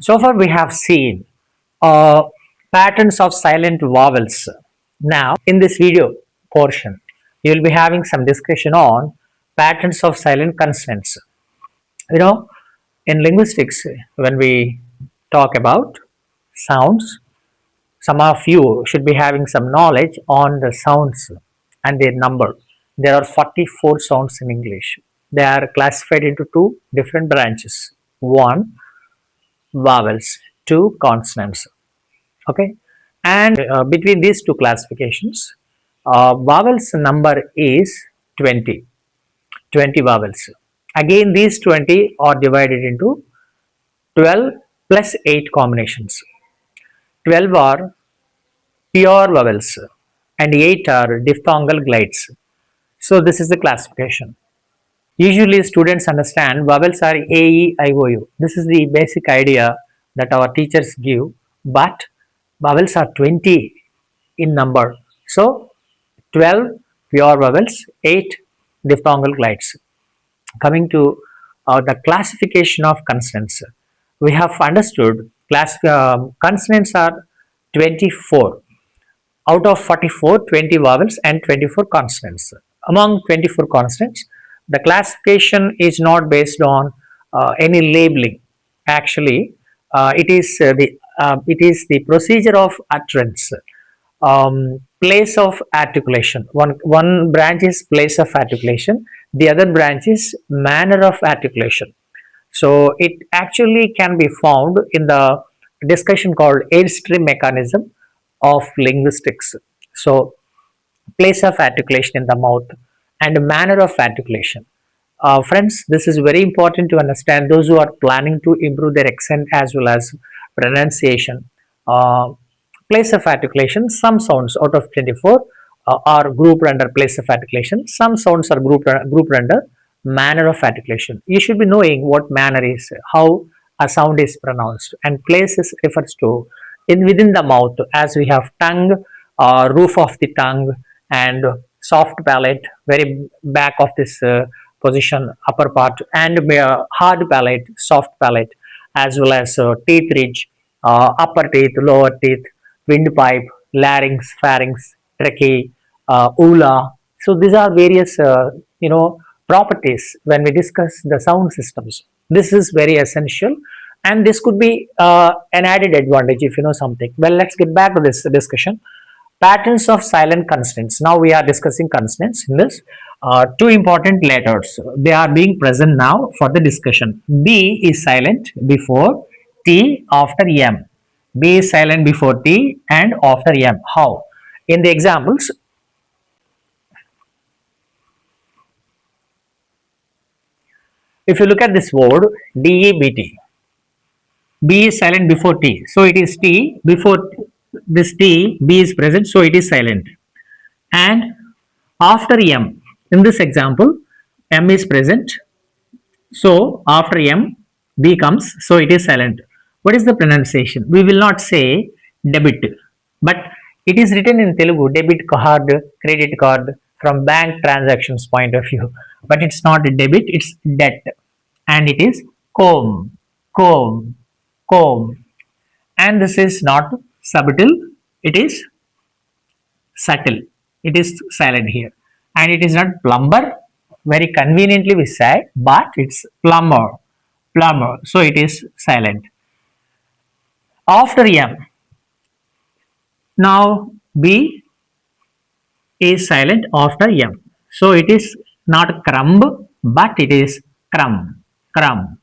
So far we have seen patterns of silent vowels. Now in this video portion, you will be having some discussion on patterns of silent consonants. You know, in linguistics, when we talk about sounds, some of you should be having some knowledge on the sounds and their number. There are 44 sounds in English. They are classified into two different branches. One, vowels, two, consonants. Okay, and between these two classifications, vowels number is 20. 20 vowels. Again, these 20 are divided into 12 plus 8 combinations. 12 are pure vowels and 8 are diphthongal glides. So this is the classification. Usually students understand vowels are A, E, I, O, U. This is the basic idea that our teachers give, but vowels are 20 in number. So 12 pure vowels, 8 diphthongal glides. Coming to the classification of consonants, we have understood consonants are 24. Out of 44, 20 vowels and 24 consonants. Among 24 consonants, the classification is not based on any labeling. Actually, it is the procedure of utterance, place of articulation. One branch is place of articulation. The other branch is manner of articulation. So it actually can be found in the discussion called airstream mechanism of linguistics. So place of articulation in the mouth and manner of articulation. Friends, this is very important to understand. Those who are planning to improve their accent as well as pronunciation. Place of articulation, some sounds out of 24 are grouped under place of articulation. Some sounds are grouped under manner of articulation. You should be knowing what manner is, how a sound is pronounced, and places refers to in within the mouth, as we have tongue, roof of the tongue, and soft palate, very back of this position, upper part, and hard palate, soft palate, as well as teeth ridge, upper teeth, lower teeth, windpipe, larynx, pharynx, trachea, ula. So these are various properties when we discuss the sound systems. This is very essential, and this could be an added advantage if you know something. Well, let's get back to this discussion. Patterns of silent consonants. Now we are discussing consonants in this. Two important letters. They are being present now for the discussion. B is silent before T after M. B is silent before T and after M. How? In the examples, if you look at this word DEBT, B is silent before T. So it is T before this T, B is present, so it is silent. And after M, in this example, M is present, so after M, B comes, so it is silent. What is the pronunciation? We will not say debit, but it is written in Telugu, debit card, credit card, from bank transactions point of view. But it's not a debit, it's debt. And it is comb, comb, comb. And this is not subtle, it is subtle. It is silent here. And it is not plumber, very conveniently we say, but it's plumber, plumber. So it is silent. After M, now B is silent after M. So it is not crumb, but it is crumb, crumb.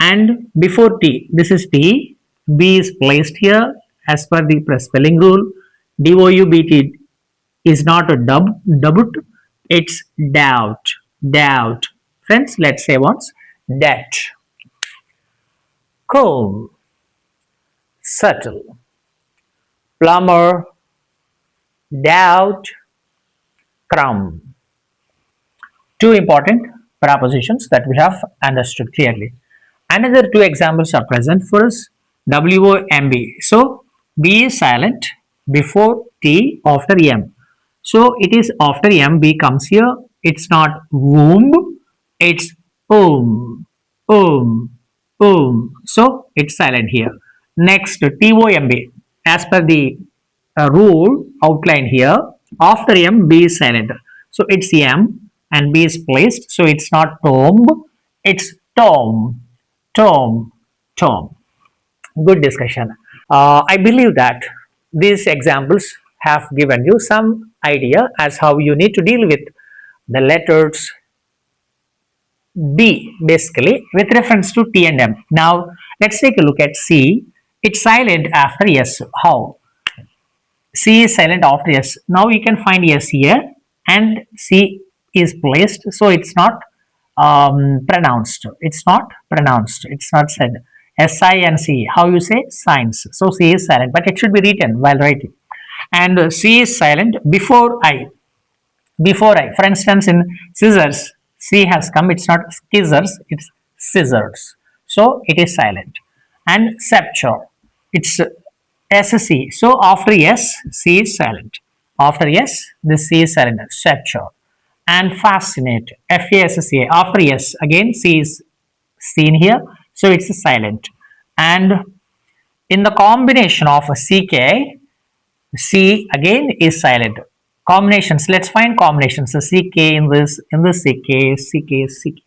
And before T, this is T, B is placed here as per the spelling rule. DOUBT is not a dubut, it's doubt, doubt. Friends, let's say once, that. Comb, subtle, plumber, doubt, crumb. Two important propositions that we have understood clearly. Another two examples are present for us. WOMB. So B is silent before T after M. So it is after M, B comes here. It's not womb, it's om, om. So it's silent here. Next, TOMB. As per the rule outlined here, after M, B is silent. So it's M and B is placed. So it's not tomb, it's tom, tom, tom. Good discussion. I believe that these examples have given you some idea as how you need to deal with the letters D basically with reference to T and M. Now let's take a look at C. It's silent after S. How? C is silent after S. Now you can find S here and C is placed, so it's not pronounced. It's not pronounced. It's not said. Si and C. How you say? Signs. So C is silent, but it should be written while writing. And C is silent before I. Before I. For instance, in scissors, C has come. It's not scissors. It's scissors. So it is silent. And sceptre. It's SC. So after S, C is silent. After S, this C is silent. Sceptre. And fascinate. FASCA. After S, again C is seen here. So it's silent. And in the combination of CK, C again is silent. Combinations. Let's find combinations. So CK in this CK, CK, CK.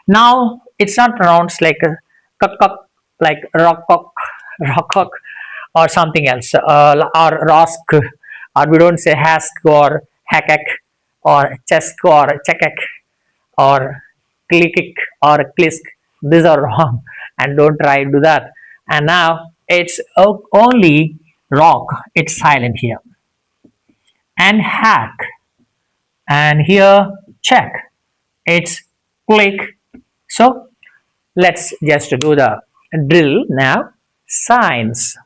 Now it's not pronounced like a kuk, like rock, or something else, or rosk, or we don't say hask or hakak, or chesk or chekek, or klikik or klisk. These are wrong, and don't try to do that. And now it's only rock. It's silent here. And hack, and here check. It's click. So let's just do the drill now. Signs,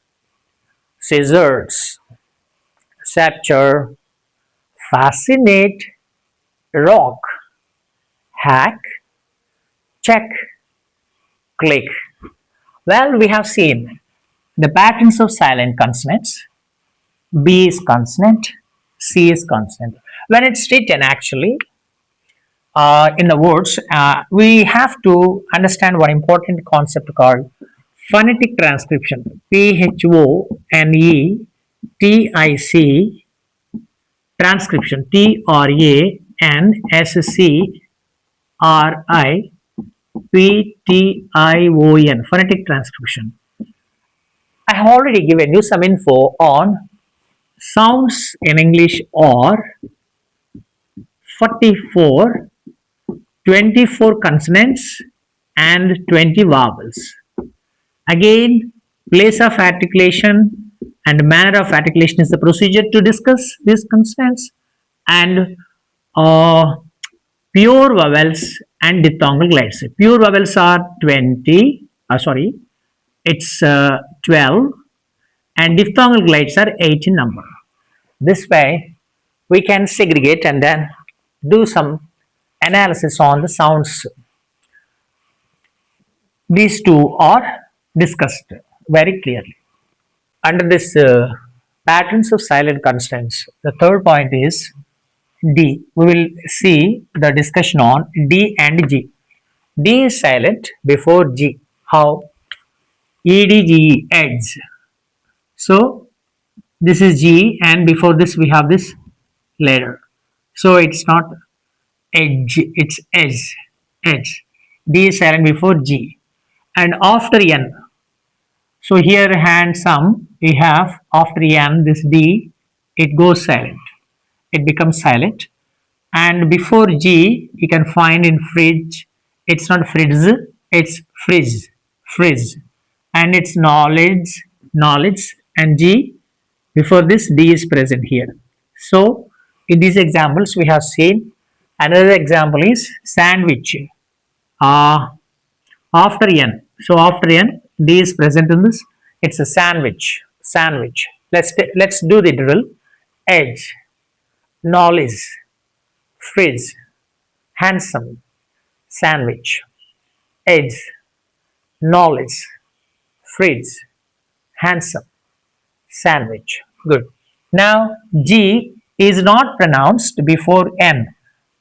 scissors, scepter, fascinate, rock, hack, check, click. Well, we have seen the patterns of silent consonants. B is consonant, C is consonant. When it's written, actually, in the words, we have to understand one important concept called phonetic transcription. PHONETIC transcription. TRANSCRIPTION. Phonetic transcription. I have already given you some info on sounds in English are 44, 24 consonants and 20 vowels. Again, place of articulation and manner of articulation is the procedure to discuss these consonants, and pure vowels and diphthongal glides. Pure vowels are 20, it's 12, and diphthongal glides are 8 in number. This way, we can segregate and then do some analysis on the sounds. These two are discussed very clearly. Under this patterns of silent consonants, the third point is D. We will see the discussion on D and G. D is silent before G. How? EDGE, edge. So this is G, and before this we have this letter. So it's not edge, it's edge, edge. D is silent before G. And after N, so here handsome, we have after N, this D, it goes silent. It becomes silent. And before G, you can find in fridge, it's not fridge, it's frizz, frizz. And it's knowledge, knowledge. And G, before this, D is present here. So in these examples, we have seen another example is sandwich. After N, so after N, D is present in this. It's a sandwich. Sandwich. Let's do the drill. Edge, knowledge, frizz, handsome, sandwich, edge, knowledge, frizz, handsome, sandwich. Good. Now G is not pronounced before N.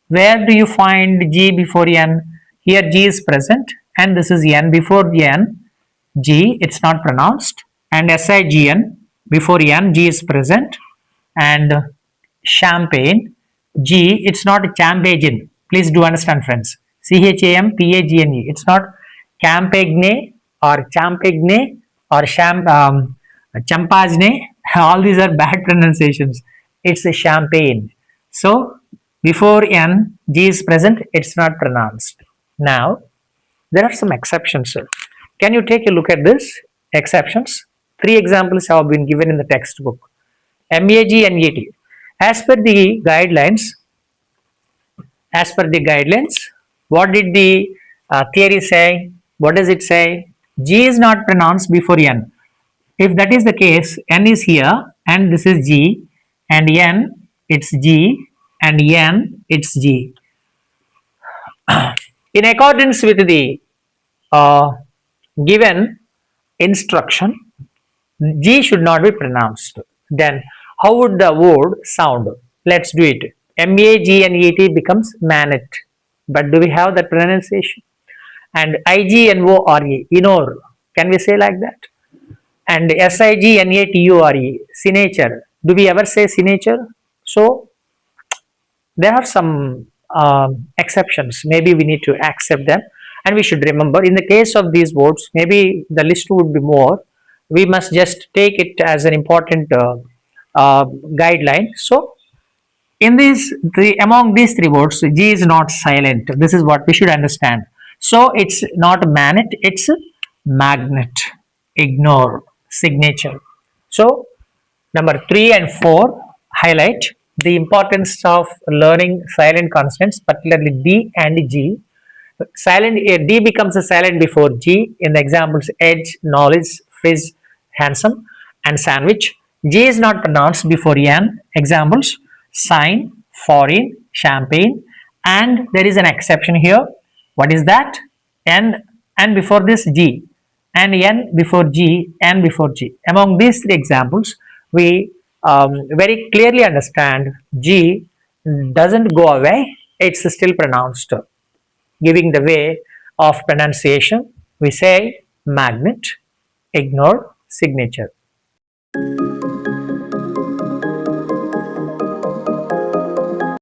Where do you find G before N? Here G is present and this is N. Before N, G, it's not pronounced, and SIGN, before N, G is present, and champagne, G, it's not champagne. Please do understand, friends. CHAMPAGNE. It's not campagne or champagne or champagne. All these are bad pronunciations. It's a champagne. So before N, G is present, it's not pronounced. Now, there are some exceptions, sir. Can you take a look at this? Exceptions. Three examples have been given in the textbook. MAG and ET. As per the guidelines, what did the theory say? What does it say? G is not pronounced before N. If that is the case, N is here and this is G, and N it's G, and N it's G. In accordance with the uh, given instruction, G should not be pronounced. Then how would the word sound? Let's do it. MAGNET becomes manet. But do we have that pronunciation? And IGNORE, inor. Can we say like that? And SIGNATURE, signature. Do we ever say signature? So there are some exceptions. Maybe we need to accept them, and we should remember in the case of these words, maybe the list would be more. We must just take it as an important guideline. So in these three, among these three words, G is not silent. This is what we should understand. So it's not magnet, it's magnet. Ignore, signature. So number 3 and 4 highlight the importance of learning silent consonants, particularly D and G. Silent D becomes a silent before G in the examples edge, knowledge, fizz, handsome, and sandwich. G is not pronounced before N. Examples sign, foreign, champagne, and there is an exception here. What is that? N and before this G, and N before G, N before G. Among these three examples, we very clearly understand G doesn't go away, it's still pronounced. Giving the way of pronunciation, we say magnet, ignore, signature.